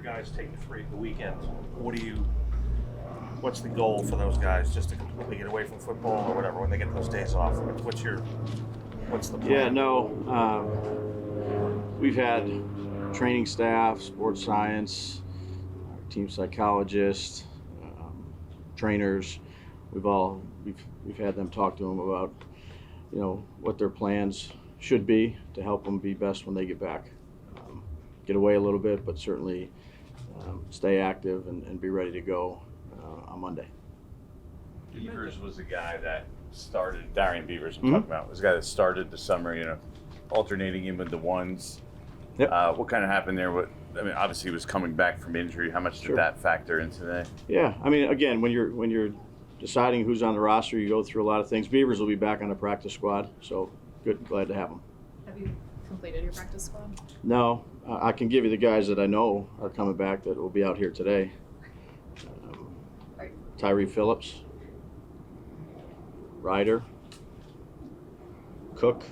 your guys take the weekend, what's the goal for those guys? Just to completely get away from football or whatever when they get those days off? What's the plan? Yeah, no. We've had training staff, sports science, team psychologists, trainers. We've had them talk to them about, what their plans should be to help them be best when they get back. Get away a little bit, but certainly stay active and be ready to go on Monday. Beavers was a guy that started, Darian Beavers I'm talking about, was a guy that started the summer, alternating in with the ones. Yep. What kind of happened there? Obviously he was coming back from injury. How much did that factor into that? Yeah, again, when you're deciding who's on the roster, you go through a lot of things. Beavers will be back on the practice squad, so good, glad to have them. Have you completed your practice squad? No, I can give you the guys that I know are coming back that will be out here today. Tyree Phillips, Ryder, Cook,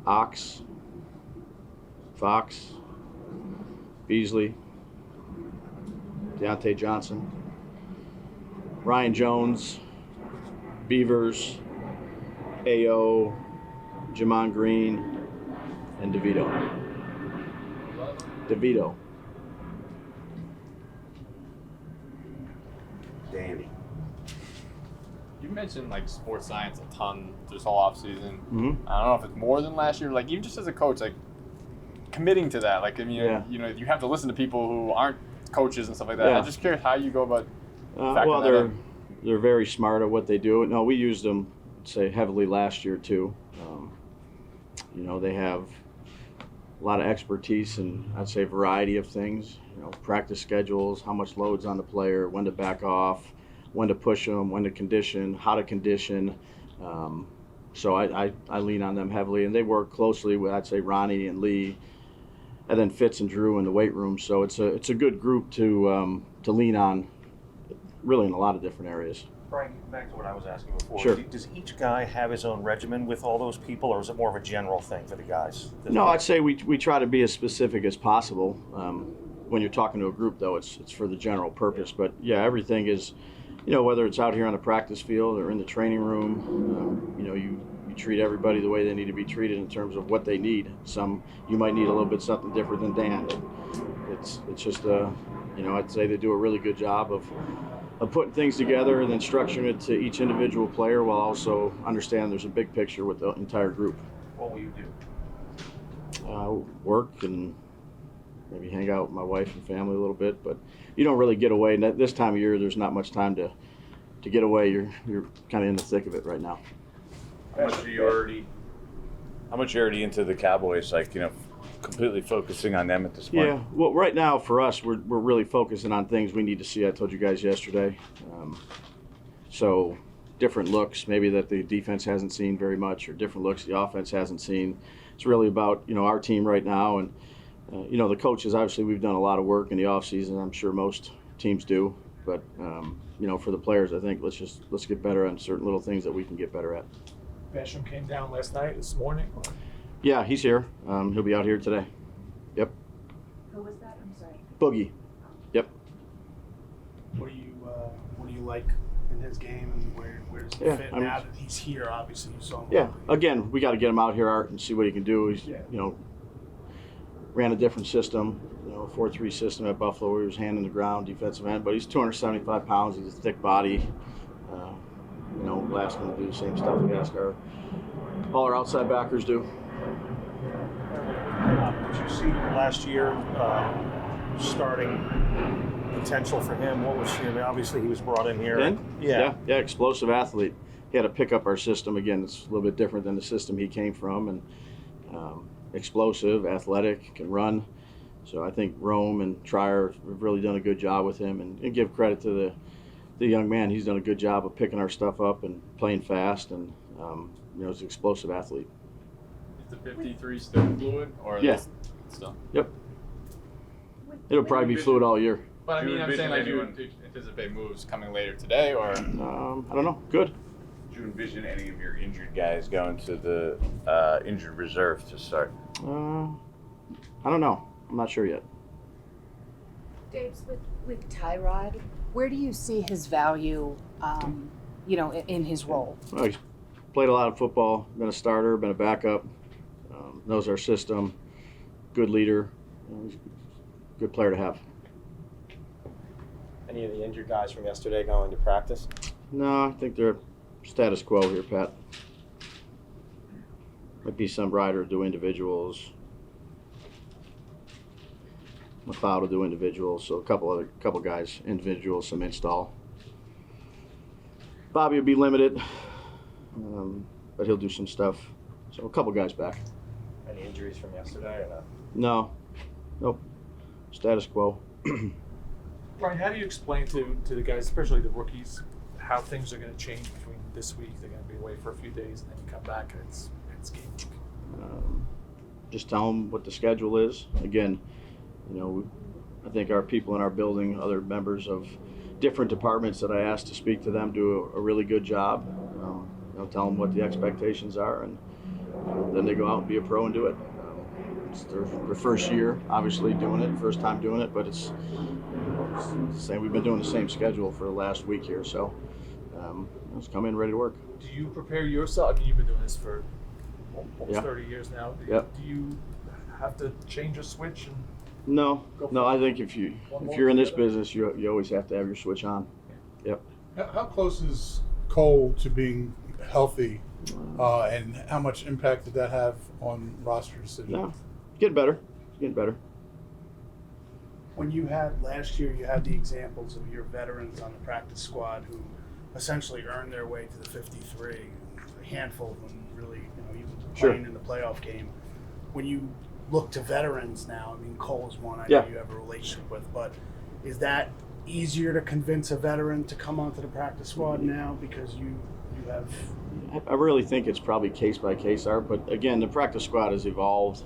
Ox, Fox, Beasley, Deontay Johnson, Ryan Jones, Beavers, A.O., Jamon Green, and DeVito. Danny. You mentioned sports science a ton this whole off season. Mm-hmm. I don't know if it's more than last year. Even just as a coach, committing to that. You have to listen to people who aren't coaches and stuff like that. Yeah. I'm just curious how you go about. They're very smart at what they do. No, we used them, heavily last year too. They have a lot of expertise and I'd say variety of things. Practice schedules, how much load's on the player, when to back off, when to push them, when to condition, how to condition. So I lean on them heavily, and they work closely with, I'd say, Ronnie and Lee, and then Fitz and Drew in the weight room. So it's a good group to lean on, really in a lot of different areas. Brian, back to what I was asking before. Sure. Does each guy have his own regimen with all those people, or is it more of a general thing for the guys? No, I'd say we try to be as specific as possible. When you're talking to a group, though, it's for the general purpose. But yeah, everything is, whether it's out here on the practice field or in the training room, you treat everybody the way they need to be treated in terms of what they need. Some, you might need a little bit something different than Dan. It's just, I'd say they do a really good job of putting things together and then structuring it to each individual player while also understanding there's a big picture with the entire group. What will you do? Work and maybe hang out with my wife and family a little bit, but you don't really get away. And this time of year, there's not much time to get away. You're kind of in the thick of it right now. How much are you already into the Cowboys? Completely focusing on them at this point. Yeah. Well, right now for us, we're really focusing on things we need to see. I told you guys yesterday. So different looks, maybe that the defense hasn't seen very much, or different looks the offense hasn't seen. It's really about our team right now, and the coaches. Obviously, we've done a lot of work in the off season. I'm sure most teams do, but for the players, I think let's get better on certain little things that we can get better at. Basham came down this morning. Yeah, he's here. He'll be out here today. Yep. Who was that? I'm sorry. Boogie. Yep. What do you like in his game, and where does he fit now that he's here? Obviously, you saw him. Yeah. Again, we got to get him out here, Art, and see what he can do. He's ran a different system, 4-3 system at Buffalo, where he was hand in the ground, defensive end, but he's 275 pounds. He's a thick body. We'll ask him to do the same stuff we ask all our outside backers do. Did you see last year starting potential for him? What was obviously he was brought in here. Yeah, explosive athlete. He had to pick up our system. Again, it's a little bit different than the system he came from, and explosive, athletic, can run. So I think Rome and Trier have really done a good job with him, and give credit to the young man. He's done a good job of picking our stuff up and playing fast, and he's an explosive athlete. Is the 53 still fluid, or still? Yep. It'll probably be fluid all year. But I'm saying you anticipate moves coming later today, or? I don't know. Good. Do you envision any of your injured guys going to the injured reserve to start? I don't know. I'm not sure yet. Dave, with Tyrod, where do you see his value, in his role? Well, he's played a lot of football, been a starter, been a backup, knows our system, good leader, he's a good player to have. Any of the injured guys from yesterday going to practice? No, I think they're status quo here, Pat. Might be some rider do individuals. McLeod will do individuals, so a couple guys individuals, some install. Bobby will be limited, but he'll do some stuff. So a couple guys back. Any injuries from yesterday? Or No, nope. Status quo. Brian, how do you explain to the guys, especially the rookies, how things are going to change between this week? They're going to be away for a few days, and then you come back and it's game week. Just tell them what the schedule is. Again, I think our people in our building, other members of different departments that I asked to speak to them, do a really good job. Tell them what the expectations are, and then they go out and be a pro and do it. It's their first year, obviously, doing it, first time doing it, but it's the same. We've been doing the same schedule for the last week here, so let's come in ready to work. Do you prepare yourself? I mean, you've been doing this for almost 30 years now. Do you have to change a switch? No. I think if you're in this business, you always have to have your switch on. Yep. How close is Cole to being healthy, and how much impact did that have on roster decisions? No, getting better. When you had last year, you had the examples of your veterans on the practice squad who essentially earned their way to the 53. A handful of them really, even playing in the playoff game. When you look to veterans now, I mean, Cole's one I know you have a relationship with, but is that easier to convince a veteran to come onto the practice squad now because you have? I really think it's probably case by case, Art. But again, the practice squad has evolved,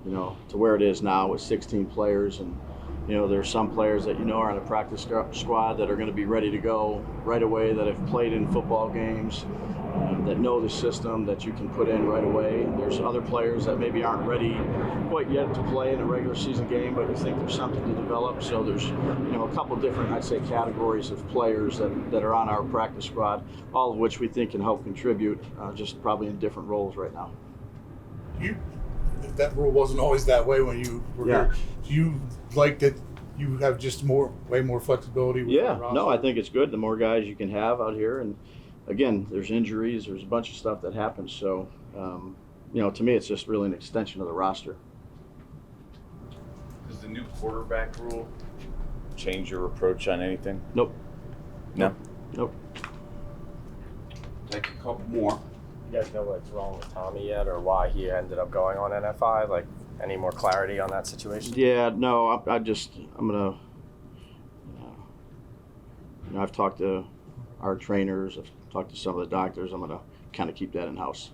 to where it is now with 16 players, and there's some players that are on the practice squad that are going to be ready to go right away, that have played in football games, that know the system that you can put in right away. There's other players that maybe aren't ready quite yet to play in a regular season game, but you think there's something to develop. So there's a couple different, I'd say, categories of players that are on our practice squad, all of which we think can help contribute, just probably in different roles right now. That rule wasn't always that way when you were here. Do you like that you have just way more flexibility with the roster? No, I think it's good. The more guys you can have out here, and again, there's injuries, there's a bunch of stuff that happens. So, to me, it's just really an extension of the roster. Does the new quarterback rule change your approach on anything? Nope. No? Nope. Take a couple more. you guys know what's wrong with Tommy yet, or why he ended up going on NFI? Like, any more clarity on that situation? Yeah, no, I'm gonna. I've talked to our trainers. I've talked to some of the doctors. I'm gonna kind of keep that in house.